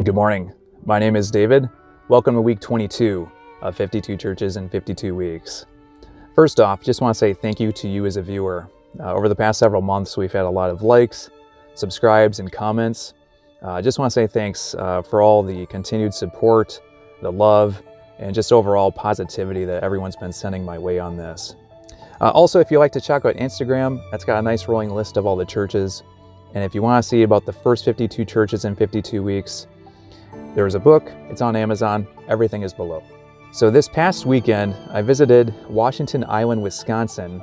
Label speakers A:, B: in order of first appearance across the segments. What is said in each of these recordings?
A: Good morning. My name is David. Welcome to week 22 of 52 churches in 52 weeks. First off, just want to say thank you to you as a viewer. Over the past several months, we've had a lot of likes, subscribes, and comments. I just want to say thanks for all the continued support, the love, and just overall positivity that everyone's been sending my way on this. Also, if you like to check out Instagram, that's got a nice rolling list of all the churches. And if you want to see about the first 52 churches in 52 weeks, there's a book, it's on Amazon, everything is below. So this past weekend, I visited Washington Island, Wisconsin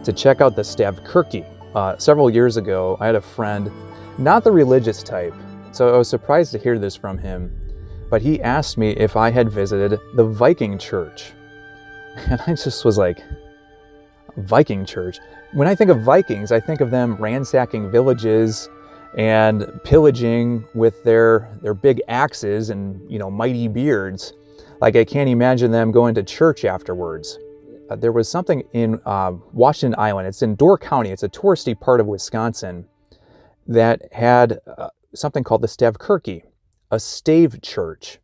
A: to check out the Stavkirke. Several years ago, I had a friend, not the religious type, so I was surprised to hear this from him, but he asked me if I had visited the Viking Church. And I just was like, Viking Church? When I think of Vikings, I think of them ransacking villages and pillaging with their big axes and, mighty beards. Like, I can't imagine them going to church afterwards. There was something in Washington Island. It's in Door County. It's a touristy part of Wisconsin that had something called the Stavkirke, a stave church.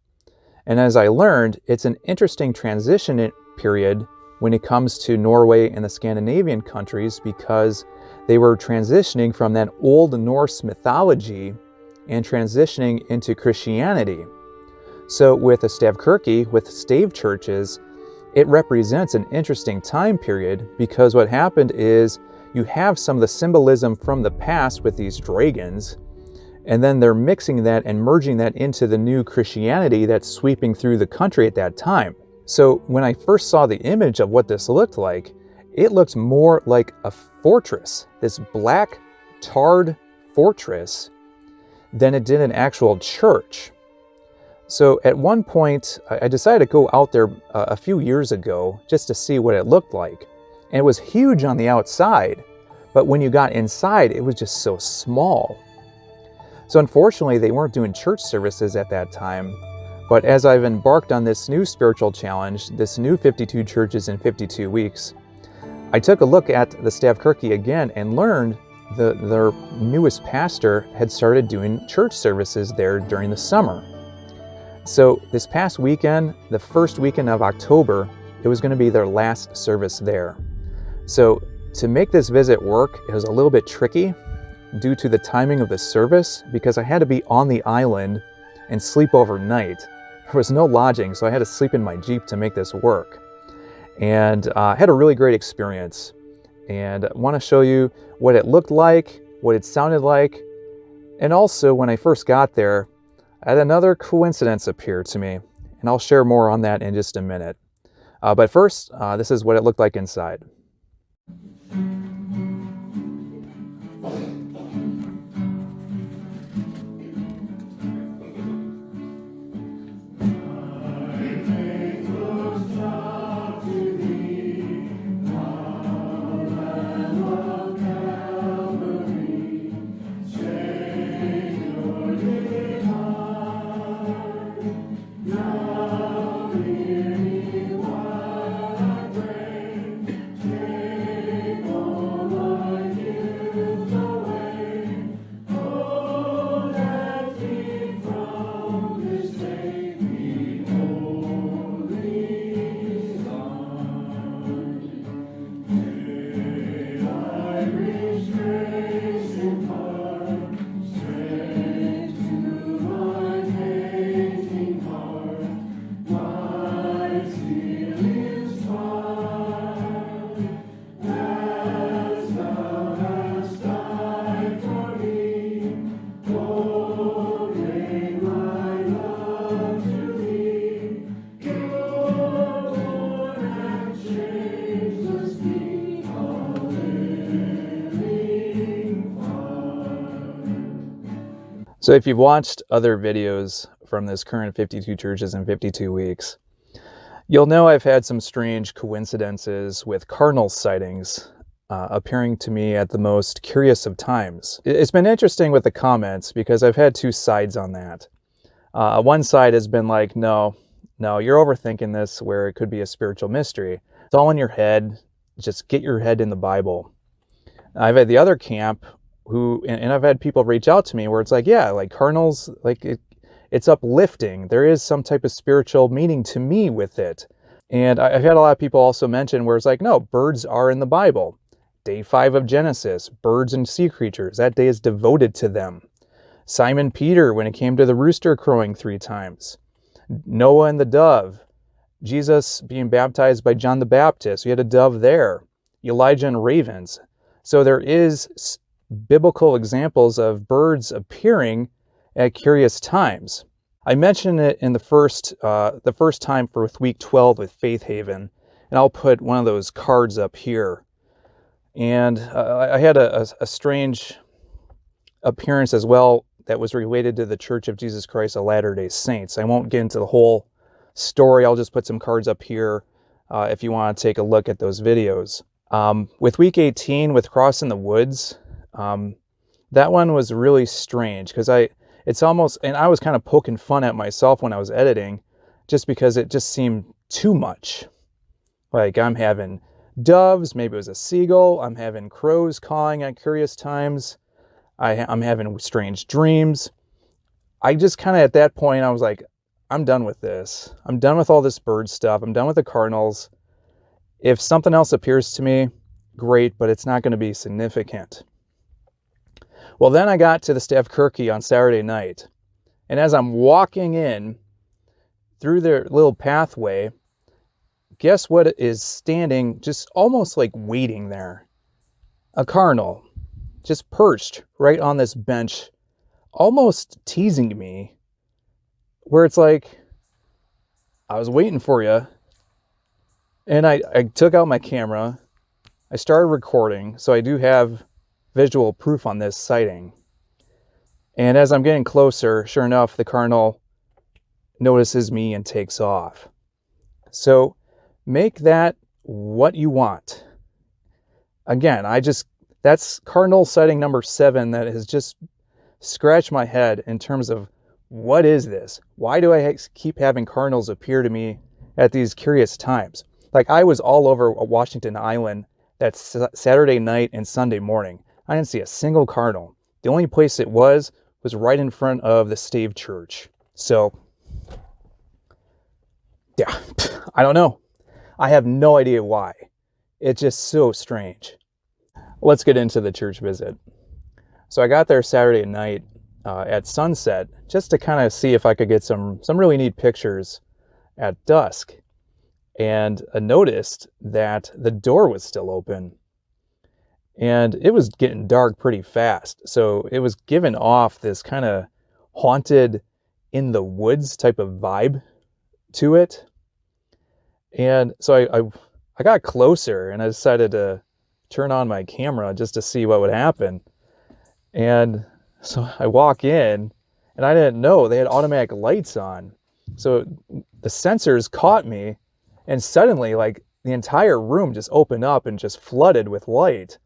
A: And as I learned, it's an interesting transition period when it comes to Norway and the Scandinavian countries, because they were transitioning from that old Norse mythology and transitioning into Christianity. So with the Stavkirke, with stave churches, it represents an interesting time period, because what happened is you have some of the symbolism from the past with these dragons, and then they're mixing that and merging that into the new Christianity that's sweeping through the country at that time. So when I first saw the image of what this looked like, it looked more like a fortress, this black tarred fortress, than it did an actual church. So at one point, I decided to go out there a few years ago just to see what it looked like. And it was huge on the outside, but when you got inside, it was just so small. So unfortunately, they weren't doing church services at that time. But as I've embarked on this new spiritual challenge, this new 52 churches in 52 weeks, I took a look at the Stavkirke again and learned their newest pastor had started doing church services there during the summer. So this past weekend, the first weekend of October, it was going to be their last service there. So to make this visit work, it was a little bit tricky due to the timing of the service, because I had to be on the island and sleep overnight. There was no lodging, so I had to sleep in my Jeep to make this work. And I had a really great experience. And I want to show you what it looked like, what it sounded like, and also when I first got there, I had another coincidence appear to me, and I'll share more on that in just a minute. But first, this is what it looked like inside. So if you've watched other videos from this current 52 churches in 52 weeks, you'll know I've had some strange coincidences with Cardinal sightings appearing to me at the most curious of times. It's been interesting with the comments because I've had two sides on that. One side has been like, no, you're overthinking this, where it could be a spiritual mystery. It's all in your head. Just get your head in the Bible. I've had the other camp and I've had people reach out to me where it's like, yeah, like Cardinals, like it it's uplifting. There is some type of spiritual meaning to me with it. And I've had a lot of people also mention where it's like, no, birds are in the Bible. Day 5 of Genesis, birds and sea creatures, that day is devoted to them. Simon Peter, when it came to the rooster crowing 3 times. Noah and the dove. Jesus being baptized by John the Baptist, we had a dove there. Elijah and ravens. So there is biblical examples of birds appearing at curious times. I mentioned it in the first time for week 12 with Faith Haven, and I'll put one of those cards up here. And I had a strange appearance as well that was related to the Church of Jesus Christ of Latter-day Saints. I won't get into the whole story. I'll just put some cards up here if you want to take a look at those videos. With week 18 with Cross in the Woods, that one was really strange because it's almost, and I was kind of poking fun at myself when I was editing just because it just seemed too much. Like I'm having doves, maybe it was a seagull, I'm having crows cawing at curious times, I'm having strange dreams. I just kind of at that point, I was like, I'm done with this. I'm done with all this bird stuff. I'm done with the cardinals. If something else appears to me, great, but it's not going to be significant. Well, then I got to the Stavkirke on Saturday night. And as I'm walking in through their little pathway, guess what is standing just almost like waiting there? A cardinal, just perched right on this bench, almost teasing me, where it's like, I was waiting for you. And I took out my camera. I started recording, so I do have visual proof on this sighting. And as I'm getting closer, sure enough, the Cardinal notices me and takes off. So make that what you want. Again, that's Cardinal sighting number 7 that has just scratched my head in terms of what is this? Why do I keep having Cardinals appear to me at these curious times? Like I was all over Washington Island that Saturday night and Sunday morning. I didn't see a single Cardinal. The only place it was right in front of the Stave church. So, yeah, I don't know. I have no idea why. It's just so strange. Let's get into the church visit. So I got there Saturday night at sunset just to kind of see if I could get some really neat pictures at dusk. And I noticed that the door was still open. And it was getting dark pretty fast. So it was giving off this kind of haunted in the woods type of vibe to it. And so I got closer and I decided to turn on my camera just to see what would happen. And so I walk in and I didn't know they had automatic lights on. So the sensors caught me and suddenly like the entire room just opened up and just flooded with light.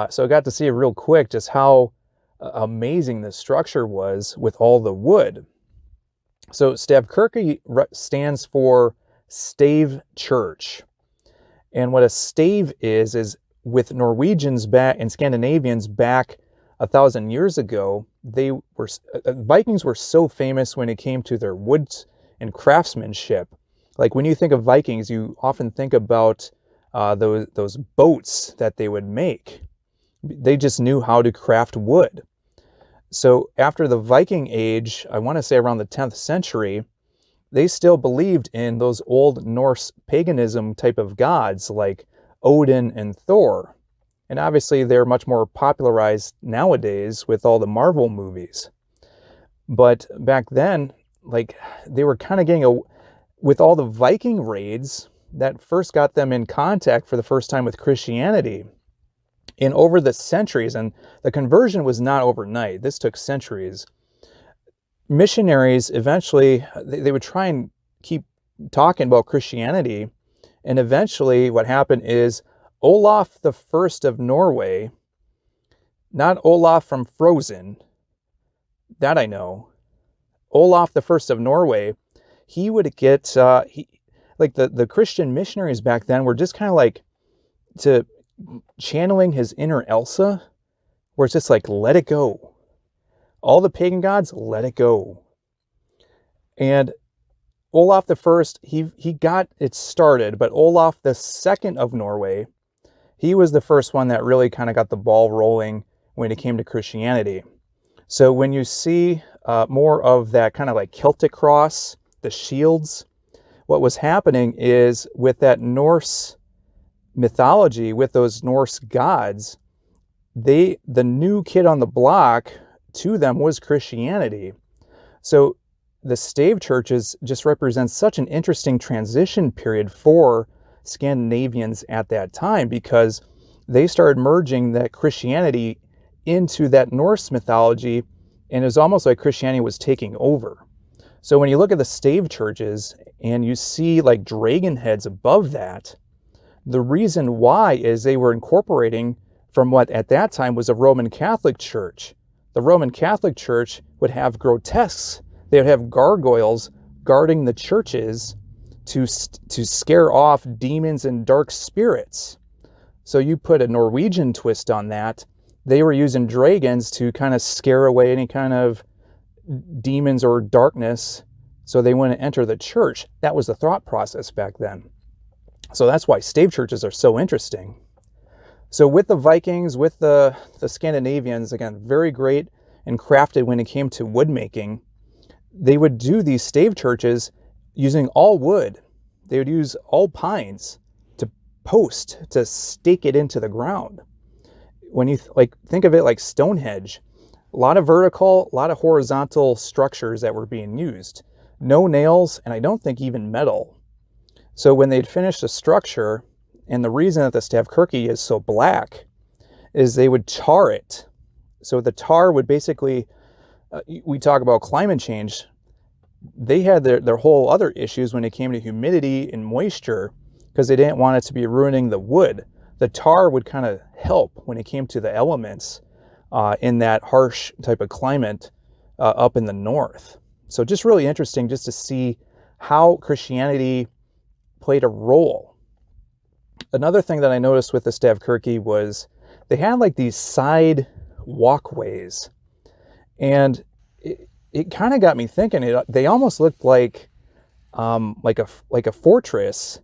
A: So I got to see real quick just how amazing the structure was with all the wood. So Stavkirke stands for Stave Church. And what a stave is with Norwegians back and Scandinavians back 1,000 years ago, Vikings were so famous when it came to their woods and craftsmanship. Like when you think of Vikings, you often think about those boats that they would make. They just knew how to craft wood. So after the Viking Age, I want to say around the 10th century, they still believed in those old Norse paganism type of gods like Odin and Thor. And obviously they're much more popularized nowadays with all the Marvel movies. But back then, like they were kind of getting with all the Viking raids that first got them in contact for the first time with Christianity. And over the centuries, and the conversion was not overnight, this took centuries, missionaries eventually, they would try and keep talking about Christianity, and eventually what happened is Olaf the First of Norway, not Olaf from Frozen, that I know, Olaf the First of Norway, he would get, like the Christian missionaries back then were just kind of like channeling his inner Elsa, where it's just like, let it go. All the pagan gods, let it go. And Olaf the First, he got it started, but Olaf the Second of Norway, he was the first one that really kind of got the ball rolling when it came to Christianity. So when you see more of that kind of like Celtic cross, the shields, what was happening is with that Norse mythology, with those Norse gods, the new kid on the block to them was Christianity. So the stave churches just represent such an interesting transition period for Scandinavians at that time, because they started merging that Christianity into that Norse mythology, and it was almost like Christianity was taking over. So when you look at the stave churches and you see like dragon heads above that, the reason why is they were incorporating from what at that time was a Roman Catholic church. The Roman Catholic Church would have grotesques. They would have gargoyles guarding the churches to scare off demons and dark spirits. So you put a Norwegian twist on that. They were using dragons to kind of scare away any kind of demons or darkness so they wouldn't enter the church. That was the thought process back then. So that's why stave churches are so interesting. So with the Vikings, with the Scandinavians, again, very great and crafted when it came to wood making. They would do these stave churches using all wood. They would use all pines to post, to stake it into the ground. When you think of it like Stonehenge, a lot of vertical, a lot of horizontal structures that were being used. No nails, and I don't think even metal. So when they'd finished a structure, and the reason that the Stavkirke is so black is they would tar it. So the tar would basically, we talk about climate change, they had their whole other issues when it came to humidity and moisture, because they didn't want it to be ruining the wood. The tar would kind of help when it came to the elements in that harsh type of climate up in the north. So just really interesting just to see how Christianity played a role. Another thing that I noticed with the Stavkirke was they had like these side walkways, and it kind of got me thinking. They almost looked like a fortress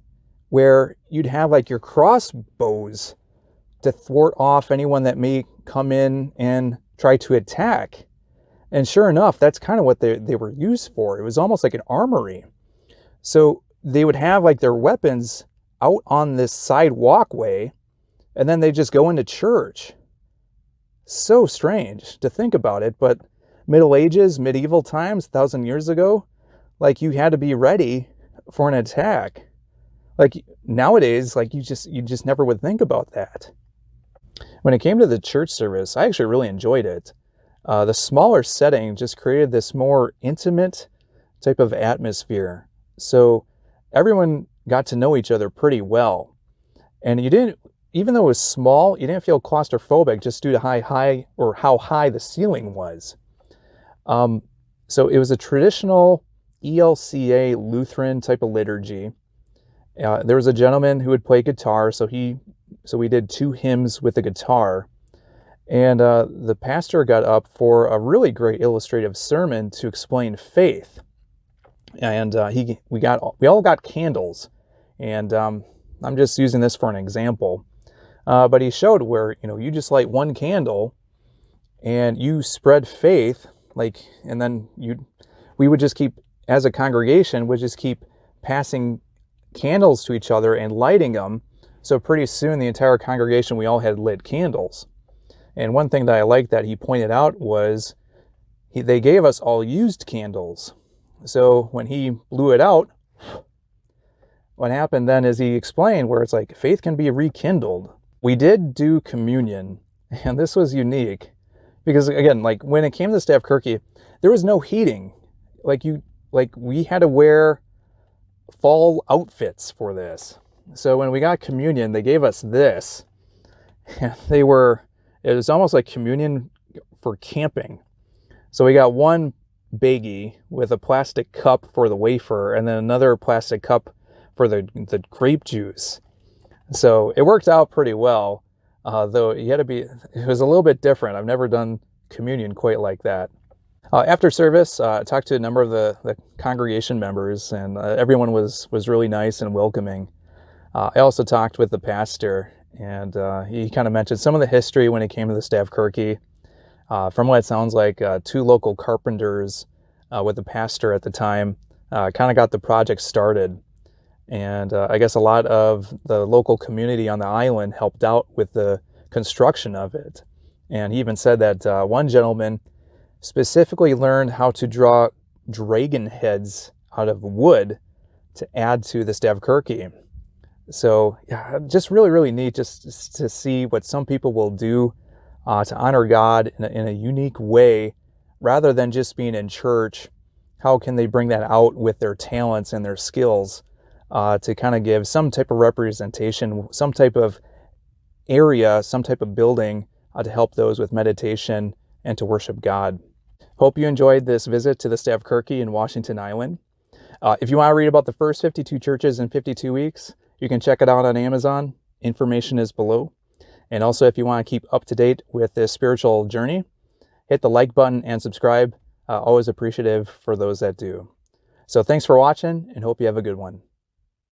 A: where you'd have like your crossbows to thwart off anyone that may come in and try to attack. And sure enough, that's kind of what they were used for. It was almost like an armory. So they would have like their weapons out on this side walkway, and then they just go into church. So strange to think about it, but Middle Ages, medieval times, 1,000 years ago, like you had to be ready for an attack. Like nowadays, like you just never would think about that. When it came to the church service, I actually really enjoyed it. The smaller setting just created this more intimate type of atmosphere. So everyone got to know each other pretty well. And you didn't, even though it was small, you didn't feel claustrophobic just due to how high the ceiling was. So it was a traditional ELCA Lutheran type of liturgy. There was a gentleman who would play guitar, so we did 2 hymns with the guitar. And the pastor got up for a really great illustrative sermon to explain faith. And we all got candles, and I'm just using this for an example. But he showed where you just light one candle, and you spread faith, and then we would just keep, as a congregation, would just keep passing candles to each other and lighting them. So pretty soon, the entire congregation, we all had lit candles. And one thing that I liked that he pointed out was they gave us all used candles. So when he blew it out, what happened then is he explained where it's like faith can be rekindled. We did do communion, and this was unique because, again, like when it came to Stavkirke, there was no heating. We had to wear fall outfits for this. So when we got communion, they gave us this. And it was almost like communion for camping. So we got one baggie with a plastic cup for the wafer, and then another plastic cup for the grape juice. So it worked out pretty well, though it was a little bit different. I've never done communion quite like that. After service, I talked to a number of the congregation members, and everyone was really nice and welcoming. I also talked with the pastor, and he kind of mentioned some of the history when it came to the Stavkirke. From what it sounds like, two local carpenters with the pastor at the time kind of got the project started. And I guess a lot of the local community on the island helped out with the construction of it. And he even said that one gentleman specifically learned how to draw dragon heads out of wood to add to the Stavkirke. So yeah, just really neat just to see what some people will do to honor God in a unique way, rather than just being in church. How can they bring that out with their talents and their skills to kind of give some type of representation, some type of area, some type of building to help those with meditation and to worship God. Hope you enjoyed this visit to the Stavkirke in Washington Island. If you want to read about the first 52 churches in 52 weeks, you can check it out on Amazon. Information is below. And also, if you want to keep up to date with this spiritual journey, hit the like button and subscribe. Always appreciative for those that do. So thanks for watching, and hope you have a good one.